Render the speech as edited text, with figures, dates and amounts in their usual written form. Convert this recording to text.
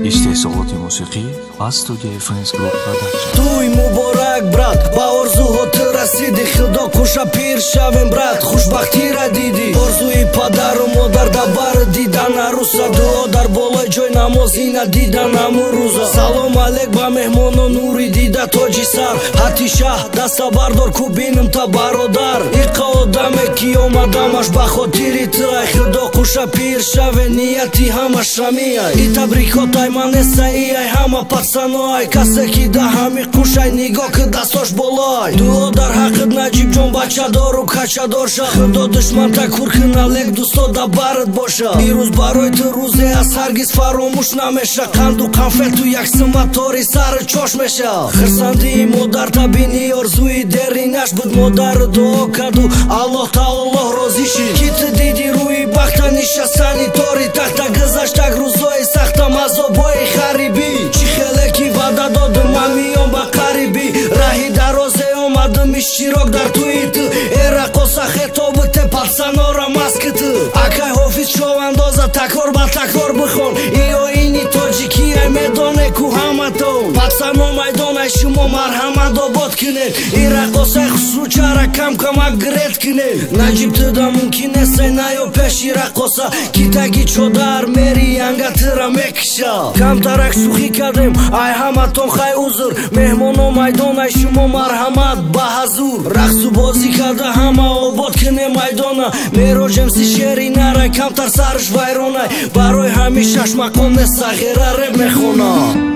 استحصالات موسیقی از استودیوی فرندز گروپ پروداکشن. توی مبارک برات با آرزوهات رسیدی، خدا کوشا پیر شویم برات، خوشبختی را دیدی. آرزوی پدر و مادر دبر دیدن عروسا، دعا در بالای جای نماز اینا دیدن همون روزا. سلام علیک با مهمانا نوری دیده تاجی سر، حتی شه دستا بردار کو بینم تا برادر. ایقا آدمه کی آمدمش بخاطری ترای، خدا کوشا پیر شوه نیتی همش رمیای. ای تبریکات ای منسایی ای همه پسنای، کسی که ده همی قوشای نگاه که دستاش بالای. دعا در حقت نجیب جان بچه دار و کچه دار شه، خدا دشمن تکور کن علیک دوستا دبرت باشه. ای روز برای تو روزه از هرگز فراموش نمیشه، قند و قنفت تو یک سمتاری سر چاش میشه. خرسندی مادر تبینی آرزوی درینش بود، مادر دعا کرد و الله تعالی راضی شد. کی تو دیدی روی بخت نشستنی تاری تخت گذشتک روزای سختم عذابای خریبی. چی خیلی کی وعده دادم من میام با قریبی، راهی درازه آمدم اشتراک در توی تو. رقاصه خطابت پسنا را مسکت، اکای حافظ شو اندازه تکرار با تکرار بخون. ایو اینی تاجیکی ای میدانه کو همتون، پسنا میدانه شما مرحمت آباد کنه. ای رقاصه خسرو چرا کم کم گرد کنه. نجیب تو دا ممکن است نیا پیشی رقاصه، کی تگی چودر میری انگت را میکشه. کم ترک سوخی کردیم ای همتون خی حضور، مهمانو میدانه شما مرحمت با حضور. رقص و بازی کرده همه آباد کنه میدانه، میراجم سی شیری نره کمتر سرش ویرانه. برای همیشش مکان صغیره رب میخونه.